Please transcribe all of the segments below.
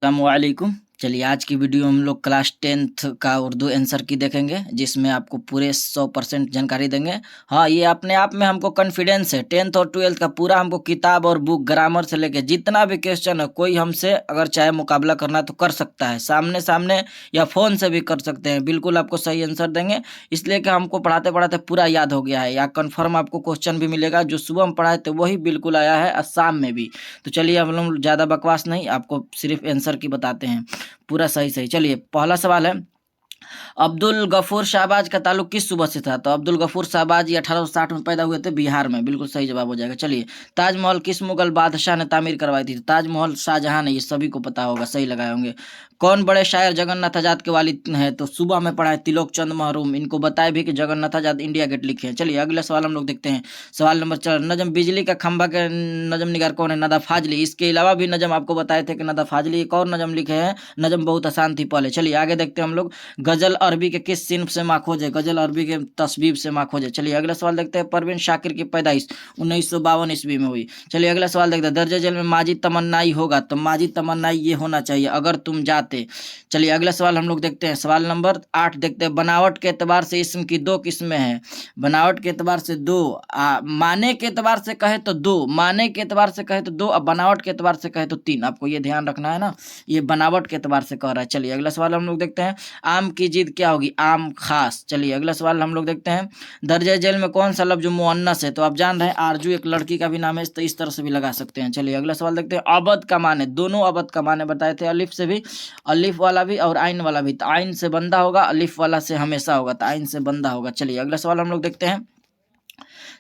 अस्सलामुअलैकुम। चलिए आज की वीडियो हम लोग क्लास 10th का उर्दू आंसर की देखेंगे, जिसमें आपको पूरे 100% जानकारी देंगे। हाँ, ये अपने आप में हमको कॉन्फिडेंस है। 10th और 12th का पूरा हमको किताब और बुक, ग्रामर से लेके जितना भी क्वेश्चन है, कोई हमसे अगर चाहे मुकाबला करना तो कर सकता है, सामने सामने या फ़ोन से भी कर सकते हैं। बिल्कुल आपको सही आंसर देंगे, इसलिए कि हमको पढ़ाते पढ़ाते पूरा याद हो गया है। या कन्फर्म आपको क्वेश्चन भी मिलेगा, जो सुबह हम पढ़ाए थे वही बिल्कुल आया है और शाम में भी। तो चलिए हम लोग ज़्यादा बकवास नहीं, आपको सिर्फ आंसर की बताते हैं पूरा सही सही। चलिए पहला सवाल है, अब्दुल गफूर शाहबाज का ताल्लुक किस सूबे से था? तो अब्दुल गफूर शाहबाज ये 1860 में पैदा हुए थे बिहार में, बिल्कुल सही जवाब हो जाएगा। चलिए, ताजमहल किस मुगल बादशाह ने तामीर करवाई थी? ताजमहल शाहजहां ने, ये सभी को पता होगा, सही लगाए होंगे। कौन बड़े शायर जगन्नाथ आजाद के वालिद है? तो सुबह में पढ़ा है तिलोक चंद महरूम, इनको बताए भी कि जगन्नाथ आजाद इंडिया गेट लिखे हैं। चलिए अगला सवाल हम लोग देखते हैं। सवाल नंबर 4, नजम बिजली का खंभा के नजम निगार कौन है? नदा फाजली। इसके अलावा भी नजम आपको बताए थे कि नदा फाजली एक और नजम लिखे हैं, नजम बहुत आसान थी पहले। चलिए आगे देखते हैं हम लोग। गजल अरबी के किस सिन्फ से माखोज है? गजल अरबी के तस्बीब से माखोज है। चलिए अगला सवाल देखते हैं। परवीन शाकिर की पैदाइश 1952 ईस्वी में हुई। चलिए अगला सवाल देखते हैं। दर्जे जेल में माजिद तमन्नाई होगा? तो माजिद तमन्नाई ये होना चाहिए, अगर तुम जाते। चलिए अगला सवाल हम लोग देखते हैं। सवाल नंबर 8 देखते हैं। बनावट के एतबार से इसम की दो किस्में हैं। बनावट के एतबार से दो, माने के एतबार से कहे तो दो, माने के एतबार से कहे तो दो, और बनावट के एतबार से कहे तो तीन। आपको ये ध्यान रखना है ना, ये बनावट के एतबार से कह रहा है। चलिए अगला सवाल हम लोग देखते हैं। आम की जिद क्या होगी? आम खास। चलिए अगला सवाल हम लोग देखते हैं। दर्जे जेल में कौन सा लफ्ज मुअन्नस है? तो आप जान रहे हैं आरजू एक लड़की का भी नाम है, तो इस तरह से भी लगा सकते हैं। चलिए अगला सवाल देखते हैं। अबद का माने, दोनों अबद का माने बताए थे, अलिफ से भी, अलिफ वाला भी और आइन वाला भी। तो आइन से बंदा होगा, अलिफ वाला से हमेशा होगा, तो आइन से बंदा होगा। चलिए अगला सवाल हम लोग देखते हैं।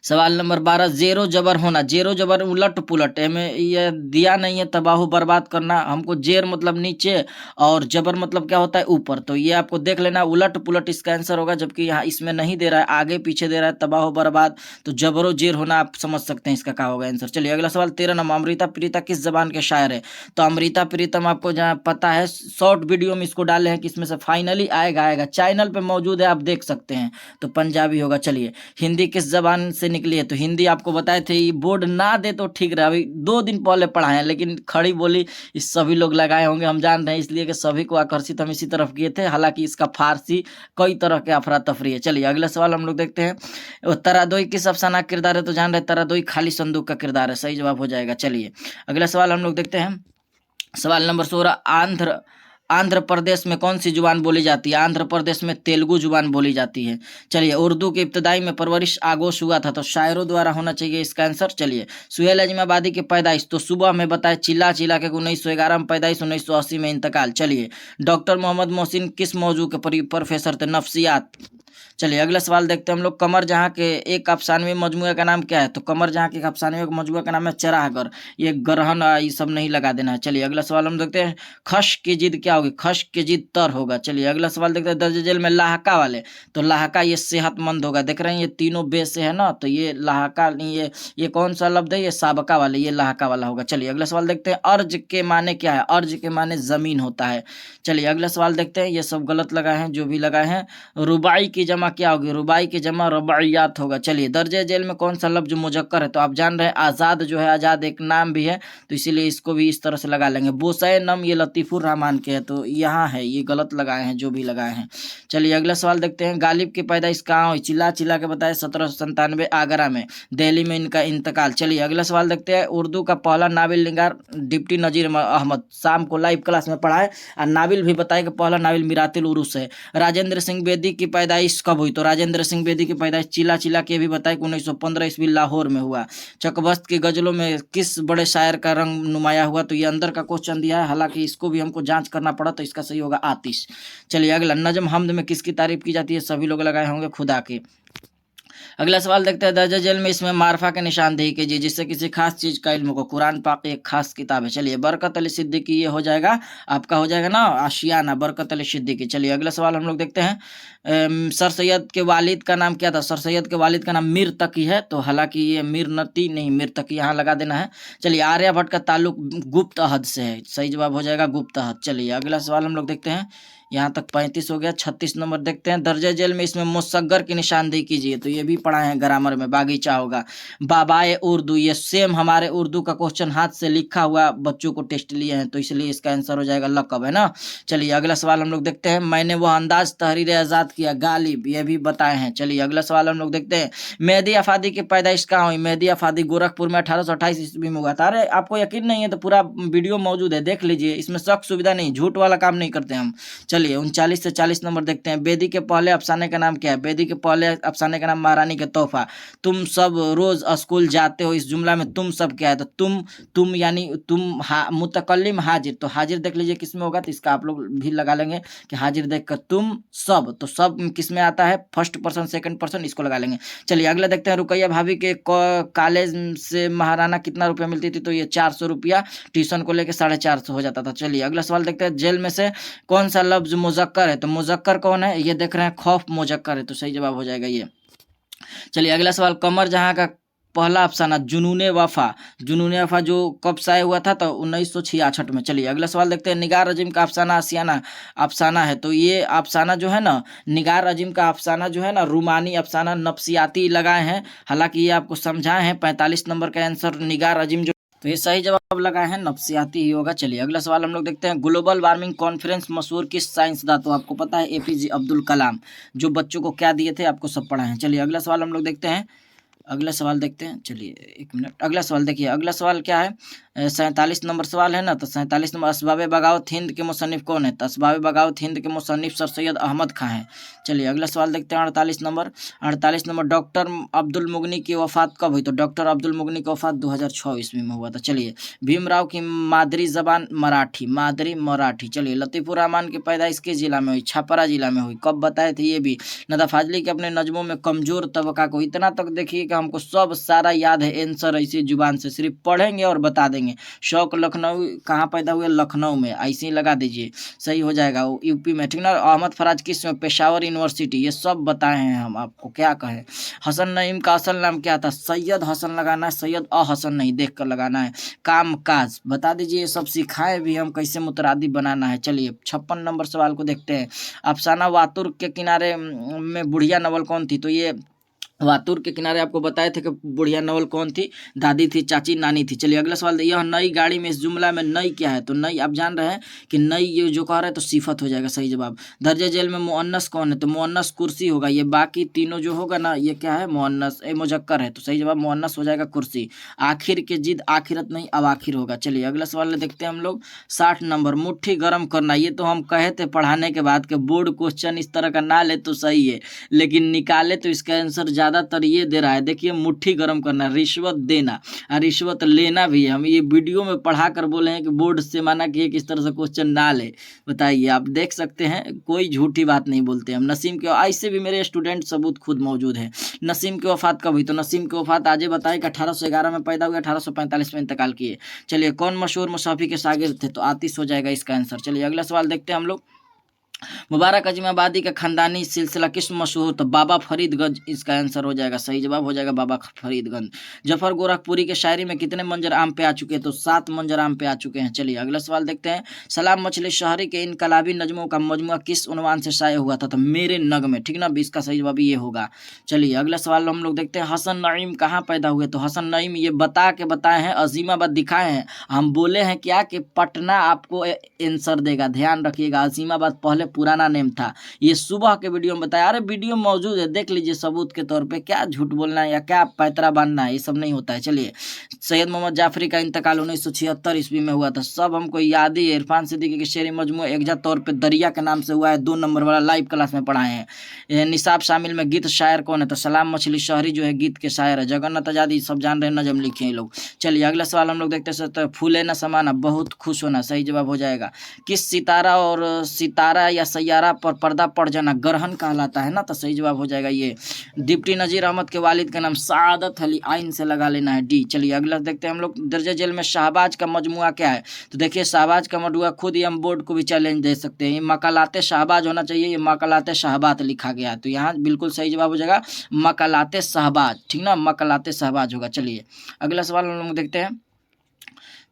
सवाल नंबर 12, जेरो जबर होना। जेरो जबर उलट पुलट, में ये दिया नहीं है तबाहू बर्बाद करना। हमको जेर मतलब नीचे और जबर मतलब क्या होता है? ऊपर। तो ये आपको देख लेना, उलट पुलट इसका आंसर होगा, जबकि यहाँ इसमें नहीं दे रहा है, आगे पीछे दे रहा है तबाहू बर्बाद। तो जबरो जेर होना आप समझ सकते हैं इसका क्या होगा आंसर। चलिए अगला सवाल 13 नंबर, अमृता प्रीता किस जबान के शायर है? तो अमृता प्रीतम आपको जहाँ पता है, शॉर्ट वीडियो में इसको डाले हैं कि इसमें से फाइनली आएगा चैनल पे मौजूद है, आप देख सकते हैं। तो पंजाबी होगा। चलिए, हिंदी किस जबान से निकली है? तो हिंदी आपको बताए थे, ये बोर्ड ना दे तो ठीक रहा, अभी 2 दिन पहले पढ़ाए हैं, लेकिन खड़ी बोली इस सभी लोग लगाए होंगे, हम जान रहे हैं, इसलिए कि सभी को आकर्षित हम इसी तरफ किए थे। हालांकि इसका फारसी कई तरह के अफरा तफरी है। चलिए अगला सवाल हम लोग देखते हैं। तरादोई किस अफसाना किरदार है? तो जान रहे तरादोई खाली संदूक का किरदार है, सही जवाब हो जाएगा। चलिए अगला सवाल हम लोग देखते हैं। सवाल नंबर 16, आंध्र प्रदेश में कौन सी जुबान बोली जाती है? आंध्र प्रदेश में तेलुगु जुबान बोली जाती है। चलिए, उर्दू की इब्तदाई में परवरिश आगोश हुआ था? तो शायरों द्वारा होना चाहिए इसका आंसर। चलिए, सुहेल अजमाबादी की पैदाइश तो सुबह में बताए, चिल्ला चिल्ला के 1911 में पैदाइश, 1980 में इंतकाल। चलिए, डॉक्टर मोहम्मद मोहसिन किस मौजू के प्रोफेसर थे? नफ्सियात। चलिए अगला सवाल देखते हैं हम लोग। कमर जहाँ के एक अफसानवी मजमूआ का नाम क्या है? तो कमर जहाँ के एक अफसानवी मजमूआ का नाम है चराहगर। ये ग्रहण ये सब नहीं लगा देना है। चलिए अगला सवाल हम देखते हैं। खश की जिद क्या होगी? खश की जिद तर होगा। चलिए अगला सवाल देखते हैं। दर्ज जेल में लाहका वाले, तो लाहका ये सेहतमंद होगा। देख रहे हैं ये तीनों बे से है ना, तो ये लाहका नहीं, ये कौन सा लफ्ज है? ये साबका वाले, ये लाहका वाला होगा। चलिए अगला सवाल देखते हैं। अर्ज के माने क्या है? अर्ज के माने जमीन होता है। चलिए अगला सवाल देखते हैं। ये सब गलत लगाए हैं, जो भी लगाए हैं। रुबाई की जमा क्या होगी? रुबाई की जमा रबाइयात होगा। चलिए, दर्जे जेल में कौन सा लफ्ज मुजक्कर है? तो आप जान रहे हैं आज़ाद जो है, आज़ाद एक नाम भी है, तो इसीलिए इसको भी इस तरह से लगा लेंगे। बोसे नम ये लतीफ़ुर रहमान के है, तो यहाँ है, ये गलत लगाए हैं जो भी लगाए हैं। चलिए अगला सवाल देखते हैं। गालिब की पैदाइश कहाँ हुई? चिल्ला चिल्ला के बताए, 1797 आगरा में। दिल्ली में इनका इंतकाल। चलिए अगला सवाल देखते हैं। उर्दू का पहला नावल निगार डिप्टी नजीर अहमद, शाम को लाइव क्लास में पढ़ाए, और नावल भी बताए कि पहला नावल मिरातिल उरूस है। राजेंद्र सिंह बेदी की पैदाइश कब हुई? तो राजेंद्र सिंह बेदी की पैदाइश चिल्ला चिल्ला के भी बताए कि 1915 ईस्वी लाहौर में हुआ। चकबस्त की गजलों में किस बड़े शायर का रंग नुमाया हुआ? तो ये अंदर का क्वेश्चन दिया है, हालांकि इसको भी हमको जांच करना पड़ा, तो इसका सही होगा आतिश। चलिए अगला, नजम हमद में किसकी तारीफ की जाती है? सभी लोग लगाए होंगे खुदा की। अगला सवाल देखते हैं। दर्ज जेल में इसमें मार्फा के निशानदेही कीजिए जिससे किसी खास चीज का इल्म को। कुरान पाक एक खास किताब है। चलिए, बरकत अली सिद्दीकी ये हो जाएगा, आपका हो जाएगा ना आशियाना, बरकत अली सिद्दीकी। चलिए अगला सवाल हम लोग देखते हैं। सर सैयद के वालिद का नाम क्या था? सर सैयद के वालिद का नाम मीर तकी है, तो हालांकि ये मीर नती नहीं, मीर तकी यहाँ लगा देना है। चलिए, आर्यभट्ट का ताल्लुक गुप्त अहद से है, सही जवाब हो जाएगा गुप्त अहद। चलिए अगला सवाल हम लोग देखते हैं। यहाँ तक 35 हो गया। 36 नंबर देखते हैं, दर्जे जेल में इसमें मुसग्गर की निशानदेही कीजिए, तो ये भी पढ़ा है ग्रामर में, बागीचा होगा। बाबाए उर्दू, ये सेम हमारे उर्दू का क्वेश्चन हाथ से लिखा हुआ बच्चों को टेस्ट लिए हैं, तो इसलिए इसका आंसर हो जाएगा लक़ब, है ना। चलिए अगला सवाल हम लोग देखते हैं, मैंने वो अंदाज तहरीर आज़ाद किया गालिब, ये भी बताए हैं। चलिए अगला सवाल हम लोग देखते हैं, मेहदी अफादी की पैदाइश कहाँ हुई? मेहदी अफादी गोरखपुर में 1828 ईस्वी में हुआ था। अरे आपको यकीन नहीं है तो पूरा वीडियो मौजूद है, देख लीजिए, इसमें शक सुविधा नहीं, झूठ वाला काम नहीं करते हम। चलिए 39 से 40 नंबर देखते हैं, बेदी के पहले अफसाने का नाम क्या है? बेदी के पहले अफसाने का नाम महारानी के तोहफा। तुम सब रोज स्कूल जाते हो, इस जुमला में तुम सब क्या है? तो तुम यानी तुम मुतकल्लिम हाजिर, तो हाजिर देख लीजिए किस में होगा, तो इसका आप लोग भी लगा लेंगे कि हाजिर देखकर तुम सब, तो सब किस में आता है? फर्स्ट पर्सन सेकंड पर्सन, इसको लगा लेंगे। चलिए अगला देखते हैं, रुकैया भाभी के कॉलेज से महाराना कितना रुपया मिलती थी? तो ये 400 रुपया, ट्यूशन को लेके 450 हो जाता था। चलिए अगला सवाल देखते हैं, जेल में से कौन सा लफ्ज मुजक्कर है? तो मुजक्कर कौन है? ये देख रहे हैं, खौफ मुजक्कर है, तो सही जवाब हो जाएगा ये। चलिए अगला सवाल, कमर जहां का पहला अफसाना जुनूने वफा, जुनूने वफा जो कब शाये हुआ था? तो 1966 में। चलिए अगला सवाल देखते हैं, निगार अजीम का अफसाना आशियाना अफसाना है, तो ये अफसाना जो है ना, निगार अजीम का अफसाना जो है ना, रूमानी अफसाना नफ्सियाती लगाए हैं, हालांकि ये आपको समझाए हैं। 45 नंबर का आंसर निगार अजीम जो, तो ये सही जवाब लगा है, नफ्सियाती ही होगा। चलिए अगला सवाल हम लोग देखते हैं, ग्लोबल वार्मिंग कॉन्फ्रेंस मशहूर किस साइंसदान? तो आपको पता है एपीजे अब्दुल कलाम, जो बच्चों को क्या दिए थे आपको सब पढ़ा है। चलिए अगला सवाल हम लोग देखते हैं, अगला सवाल देखते हैं। चलिए एक मिनट, अगला सवाल देखिए, अगला सवाल क्या है? 47 नंबर सवाल है ना, तो 47 नंबर, असबाब बगावत हिंद के मुसन्निफ कौन है? तो असबाब बगावत हिंद के मुसन्निफ सर सैयद अहमद खां हैं। चलिए अगला सवाल देखते हैं, 48 नंबर, 48 नंबर, डॉक्टर अब्दुल मुगनी की वफात कब हुई? तो डॉक्टर अब्दुल मुगनी की वफात 2006 ईस्वी में हुआ था। चलिए भीमराव की मादरी जबान मराठी, मादरी मराठी। चलिए लतीफ़ुर रहमान की पैदाइश किस जिला में हुई? छपरा जिला में हुई। कब बताए थे? ये भी। नदा फाजली के अपने नज्मों में कमजोर तबका को, इतना तक देखिए कि हमको सब सारा याद है, आंसर ऐसी जुबान से सिर्फ पढ़ेंगे और बता देंगे। शौक लखनऊ कहाँ पैदा हुए? लखनऊ में, ऐसे ही लगा दीजिए, सही हो जाएगा, वो यूपी में, ठीक ना। अहमद फराज किस में? पेशावर यूनिवर्सिटी, ये सब बताए हैं हम आपको, क्या कहें। हसन नईम का असल नाम क्या था? सैयद हसन लगाना है, सैयद हसन नहीं, देख कर लगाना है। काम काज बता दीजिए, ये सब सिखाए भी हम, कैसे मुतरादी बनाना है। चलिए 56 नंबर सवाल को देखते हैं, अफसाना वातुर के किनारे में बुढ़िया नवल कौन थी? तो ये वातुर के किनारे आपको बताए थे कि बुढ़िया नवल कौन थी? दादी थी, चाची, नानी थी। चलिए अगला सवाल, यह नई गाड़ी में, इस जुमला में नई क्या है? तो नई आप जान रहे हैं कि नई ये जो कह रहे हैं तो सिफत हो जाएगा, सही जवाब। दर्जे जेल में मुअन्नस कौन है? तो मुअन्नस कुर्सी होगा, ये बाकी तीनों जो होगा ना, ये क्या है? मुअन्नस, ए मुजक्कर है, तो सही जवाब मुअन्नस हो जाएगा कुर्सी। आखिर के जिद आखिरत नहीं, अब आखिर होगा। चलिए अगला सवाल देखते हैं हम लोग, 60 नंबर, मुट्ठी गर्म करना, ये तो हम कहे थे पढ़ाने के बाद कि बोर्ड क्वेश्चन इस तरह का ना ले तो सही है, लेकिन निकाले तो इसका आंसर ज़्यादातर ये दे रहा है। देखिए मुट्ठी गर्म करना, रिश्वत देना और रिश्वत लेना भी है। हम ये वीडियो में पढ़ा कर बोले हैं कि बोर्ड से माना कि किस तरह से क्वेश्चन ना ले, बताइए, आप देख सकते हैं, कोई झूठी बात नहीं बोलते हम। नसीम के, ऐसे भी मेरे स्टूडेंट सबूत खुद मौजूद है। नसीम की वफात कब हुई? तो नसीम की वफात आज बताए कि 1811 में पैदा हुए, 1845 में इंतकाल किए। चलिए कौन मशहूर मुसाफी के शागिर्द थे? तो आतिश हो जाएगा इसका आंसर। चलिए अगला सवाल देखते हैं हम लोग, मुबारक अजीमाबादी का खानदानी सिलसिला किस मशहूर? तो बाबा फरीदगंज इसका आंसर हो जाएगा, सही जवाब हो जाएगा बाबा फरीदगंज। जफर गोरखपुरी के शायरी में कितने मंजर आम पे आ चुके हैं? तो 7 मंजर आम पे आ चुके हैं। चलिए अगला सवाल देखते हैं, सलाम मछली शहरी के इनकलाबी नज्मों का मजमुआ किस उन्वान से शाये हुआ था? तो मेरे नग में, ठीक ना, 20 का सही जवाब ये होगा। चलिए अगला सवाल हम लोग देखते हैं, हसन नईम कहाँ पैदा हुए? तो हसन नईम ये बता के बताए हैं, अजीमाबाद दिखाए हैं, हम बोले हैं क्या कि पटना आपको आंसर देगा, ध्यान रखिएगा। अजीमाबाद पहले पुराना नेम था, ये सुबह के वीडियो में बताया। अरे वीडियो मौजूद है, देख लीजिए सबूत के तौर पे, क्या झूठ बोलना है या क्या पैतरा बांधना है, ये सब नहीं होता है। चलिए सैयद मोहम्मद जाफरी का इंतकाल 1976 ईस्वी में हुआ था, सब हमको याद ही है। इरफान सिद्दीकी के शेरी मजमू एकजा तौर पे दरिया के नाम से हुआ है, 2 नंबर वाला, लाइव क्लास में पढ़ाए हैं। निसाब शामिल में गीत शायर कौन है? तो सलाम मछली शहरी जो है गीत के शायर है। जगन्नाथ आजादी सब जान रहे हैं, नजम लिखे हैं लोग। चलिए अगला सवाल हम लोग देखते हैं, तो फूले न समाना बहुत खुश होना, सही जवाब हो जाएगा। किस सितारा और सितारा या सैयारा पर पर्दा पड़ जाना ग्रहण कहलाता है ना, तो सही जवाब हो जाएगा ये। डिप्टी नजीर अहमद के वालिद का नाम सादत अली, आइन से लगा लेना है, डी। चलिए अगला देखते हैं हम लोग, दर्जे जेल में शहबाज का मजमुआ क्या है? तो देखिए शहबाज का मजमुआ खुद ही हम बोर्ड को भी चैलेंज दे सकते हैं, ये मकालाते शहबाज होना चाहिए, ये मकालाते शहबाज लिखा गया है, तो यहाँ बिल्कुल सही जवाब हो जाएगा मकालाते शहबाज, ठीक ना, मकालाते शहबाज होगा। चलिए अगला सवाल हम लोग देखते हैं,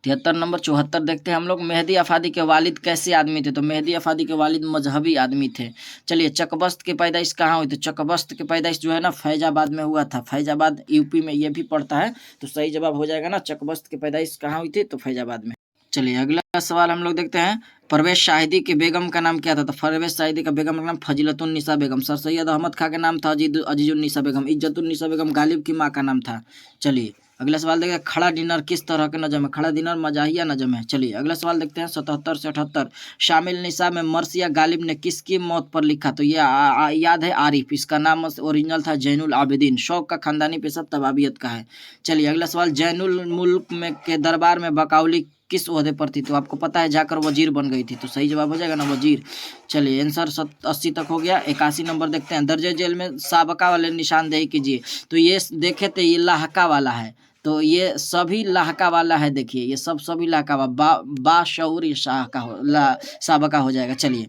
73 नंबर 74 देखते हैं हम लोग। मेहदी अफादी के वालिद कैसे आदमी थे? तो मेहदी अफादी के वालिद मजहबी आदमी थे। चलिए, चकबस्त की पैदाइश कहाँ हुई? तो चकबस्त की पैदाइश जो है ना फैजाबाद में हुआ था। फैजाबाद यूपी में ये भी पड़ता है, तो सही जवाब हो जाएगा ना, चकबस्त की पैदाइश कहाँ हुई थी? तो फैजाबाद में। चलिए अगला सवाल हम लोग देखते हैं। परवेश शाहिदी की बेगम का नाम क्या था? तो परवेश शाहिदी का बेगम का नाम फजीलतुन्निसा बेगम। सर सैयद अहमद खां का नाम था अजीजुन्निसा बेगम। इज्जतुन्निसा बेगम गालिब की माँ का नाम था। चलिए अगला सवाल देखते हैं। खड़ा डिनर किस तरह के नजम है? खड़ा डिनर मजाहिया नजम है। चलिए अगला सवाल देखते हैं। 77 से 78 शामिल निसा में मर्सिया गालिब ने किसकी मौत पर लिखा? तो ये याद है, आरिफ। इसका नाम ओरिजिनल था जैनुल आबिदीन। शौक का खानदानी पेशा तबाबियत का है। चलिए अगला सवाल। जैनुल मुल्क में के दरबार में बकाउली किस ओहदे पर थी? तो आपको पता है जाकर वजीर बन गई थी, तो सही जवाब हो जाएगा ना, वजीर। चलिए आंसर 80 तक हो गया। 81 नंबर देखते हैं। दर्जे जेल में साबका वाले निशानदेही कीजिए। तो ये देखे थे, ये लाहका वाला है, तो ये सभी लाहका वाला है। देखिए ये सभी लाहका बाशऊर ये साबका हो जाएगा। चलिए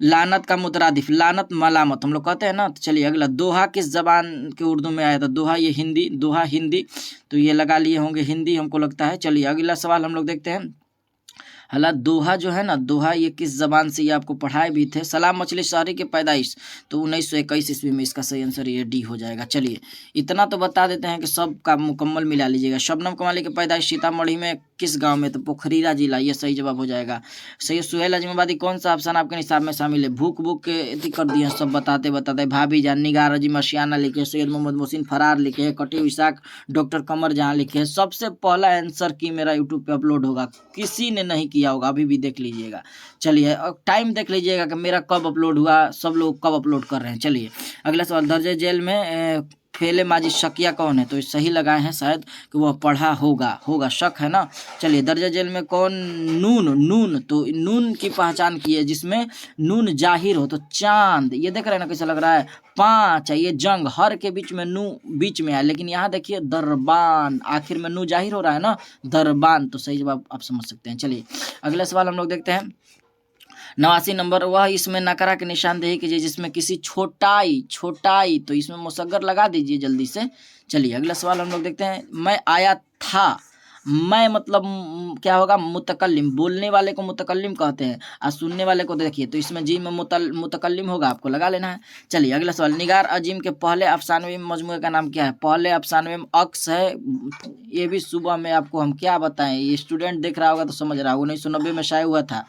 लानत का मुतरादिफ, लानत मलामत हम लोग कहते हैं ना। तो चलिए अगला। दोहा किस जबान के उर्दू में आया था? दोहा ये हिंदी, दोहा हिंदी, तो ये लगा लिए होंगे हिंदी हमको लगता है। चलिए अगला सवाल हम लोग देखते हैं। हालांकि दोहा जो है ना, दोहा ये किस जबान से, ये आपको पढ़ाए भी थे। सलाम मछली शहरी की पैदाइश तो 1921 ईस्वी में। इसका सही आंसर ये डी हो जाएगा। चलिए इतना तो बता देते हैं कि सब का मुकम्मल मिला लीजिएगा। शबनम कमाली की पैदाइश सीतामढ़ी में किस गांव में? तो पोखरीरा जिला, ये सही जवाब हो जाएगा। सही। सुहेल अजमीबादी कौन सा अफसाना आपके निसाब में शामिल है? भूख भूख के इतनी कर दिए सब बताते बताते। भाभी जान, निगार अजीम अशियाना लिखे, सैयद मोहम्मद मोहसिन फरार लिखे, कटी इसाक, डॉक्टर कमर जहाँ लिखे। सबसे पहला आंसर की मेरा यूट्यूब पे अपलोड होगा, किसी ने नहीं किया होगा, अभी भी देख लीजिएगा। चलिए टाइम देख लीजिएगा कि मेरा कब अपलोड हुआ, सब लोग कब अपलोड कर रहे हैं। चलिए अगला सवाल। दर्जे जेल में फेले माजिद शकिया कौन है? तो सही लगाए हैं शायद कि वह पढ़ा होगा शक है ना। चलिए दर्जे जेल में कौन? नून, तो नून की पहचान की है जिसमें नून जाहिर हो, तो चांद। ये देख रहे हैं ना कैसा लग रहा है? 5 है। ये जंग, हर के बीच में नू बीच में है, लेकिन यहाँ देखिए दरबान, आखिर में नू जाहिर हो रहा है ना, दरबान, तो सही जवाब आप समझ सकते हैं। चलिए अगला सवाल हम लोग देखते हैं। 89 नंबर। वह इसमें नकरा की निशानदेही कीजिए जिसमें किसी छोटाई, तो इसमें मुसग्गर लगा दीजिए जल्दी से। चलिए अगला सवाल हम लोग देखते हैं। मैं आया था, मैं मतलब क्या होगा? मुतकल्लिम, बोलने वाले को मुतकल्लिम कहते हैं, और सुनने वाले को देखिए, तो इसमें जी में मुतकल्लिम होगा, आपको लगा लेना है। चलिए अगला सवाल। निगार अजीम के पहले अफसानवी मजमूए का नाम क्या है? पहले अफसानवी में अक्स है। ये भी सुबह में आपको हम क्या बताएं, ये स्टूडेंट देख रहा होगा तो समझ रहा होगा, 1990 में शाये हुआ था।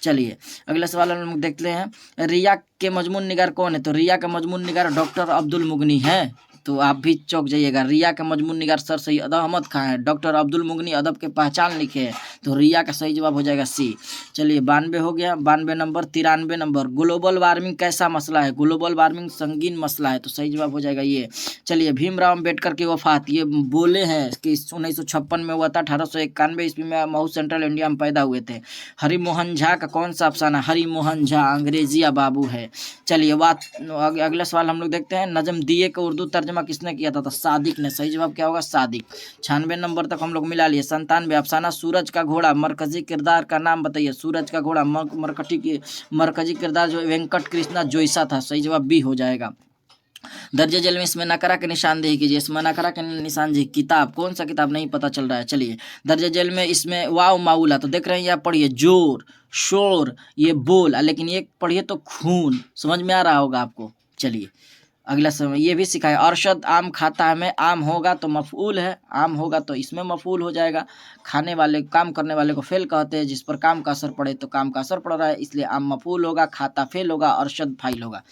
चलिए अगला सवाल हम लोग देखते हैं। रिया के मजमून निगार कौन है? तो रिया का मजमून निगार डॉक्टर अब्दुल मुगनी है, तो आप भी चौंक जाइएगा। रिया का मजमून निगार सर सैयद अहमद खां है। डॉक्टर अब्दुल मुगनी अदब के पहचान लिखे हैं, तो रिया का सही जवाब हो जाएगा सी। चलिए 92 हो गया। 92 नंबर। 93 नंबर। ग्लोबल वार्मिंग कैसा मसला है? ग्लोबल वार्मिंग संगीन मसला है, तो सही जवाब हो जाएगा ये। चलिए भीमराव अम्बेडकर की वफात, ये बोले हैं कि 1956 में हुआ था। 1891 ईस्वी में महू सेंट्रल इंडिया में पैदा हुए थे। हरिमोहन झा का कौन सा अफसाना? हरिमोहन झा अंग्रेजिया बाबू है। चलिए अगला सवाल हम लोग देखते हैं। नजम दिए का उर्दू तर्जमा किसने किया था? तो सादिक ने। सही जवाब क्या होगा? सादिक। 96 नंबर तक हम लोग मिला लिए। 97 अफसाना सूरज का घोड़ा, मरकजी किरदार का नाम बताइए। सूरज का घोड़ा मरकजी किरदार जो वेंकट कृष्णा जोईसा था, सही जवाब बी हो जाएगा। दर्जे जेल में इसमें नकरा के निशानदेही कीजिए। इसमें नकरा के निशानदेही किताब, कौन सा किताब नहीं पता चल रहा है। चलिए दर्जे जेल में इसमें वाव माउला, तो देख रहे हैं, आप पढ़िए जोर शोर, ये बोल, लेकिन ये पढ़िए तो खून, समझ में आ रहा होगा आपको। चलिए अगला समय ये भी सिखाए। अरशद आम खाता है, में आम होगा तो मफऊल है, आम होगा तो इसमें मफऊल हो जाएगा। खाने वाले, काम करने वाले को फेल कहते हैं, जिस पर काम का असर पड़े तो काम का असर पड़ रहा है, इसलिए आम मफऊल होगा, खाता फेल होगा, अरशद फाइल होगा।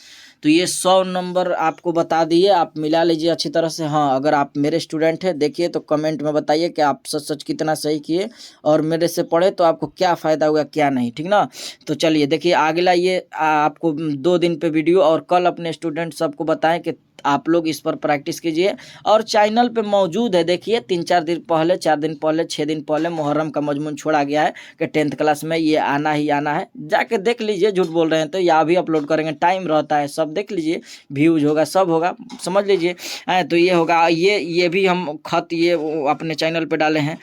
तो ये 100 नंबर आपको बता दिए, आप मिला लीजिए अच्छी तरह से। हाँ अगर आप मेरे स्टूडेंट हैं देखिए तो कमेंट में बताइए कि आप सच कितना सही किए और मेरे से पढ़े तो आपको क्या फ़ायदा हुआ क्या नहीं, ठीक ना। तो चलिए देखिए अगला ये आपको 2 दिन पे वीडियो, और कल अपने स्टूडेंट सबको बताएं कि आप लोग इस पर प्रैक्टिस कीजिए। और चैनल पे मौजूद है, देखिए 3-4 दिन पहले, 4 दिन पहले, 6 दिन पहले मुहर्रम का मजमून छोड़ा गया है कि 10th क्लास में ये आना ही आना है, जाके देख लीजिए। झूठ बोल रहे हैं तो या भी अपलोड करेंगे, टाइम रहता है, सब देख लीजिए, व्यूज होगा, सब होगा, समझ लीजिए। तो ये होगा, ये भी हम खत ये अपने चैनल पे डाले हैं,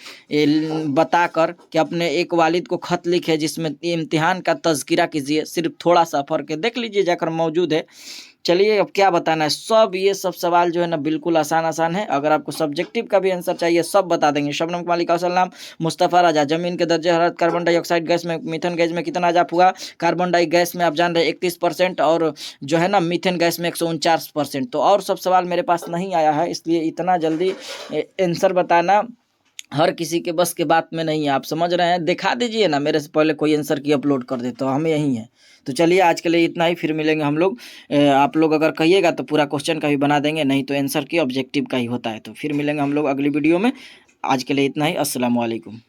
बता कर कि अपने एक वालिद को खत लिखे जिसमें इम्तिहान का तज़किरा कीजिए, सिर्फ थोड़ा सा फर्क है, देख लीजिए जाकर, मौजूद है। चलिए अब क्या बताना है, सब ये सब सवाल जो है ना बिल्कुल आसान आसान है। अगर आपको सब्जेक्टिव का भी आंसर चाहिए सब बता देंगे। शबनम कमाल का असल नाम मुस्तफ़ा राजा। जमीन के दर्जे हरारत कार्बन डाइऑक्साइड गैस में मीथेन गैस में कितना इजाफा हुआ? कार्बन डाई गैस में आप जान रहे 31% और जो है ना मीथेन गैस में 149%। तो और सब सवाल मेरे पास नहीं आया है, इसलिए इतना जल्दी आंसर बताना हर किसी के बस के बात में नहीं है। आप समझ रहे हैं, दिखा दीजिए ना मेरे से पहले कोई आंसर की अपलोड कर दे तो हम यही हैं। तो चलिए आज के लिए इतना ही, फिर मिलेंगे हम लोग। आप लोग अगर कहिएगा तो पूरा क्वेश्चन का भी बना देंगे, नहीं तो आंसर की ऑब्जेक्टिव का ही होता है। तो फिर मिलेंगे हम लोग अगली वीडियो में। आज के लिए इतना ही। अस्सलाम वालेकुम।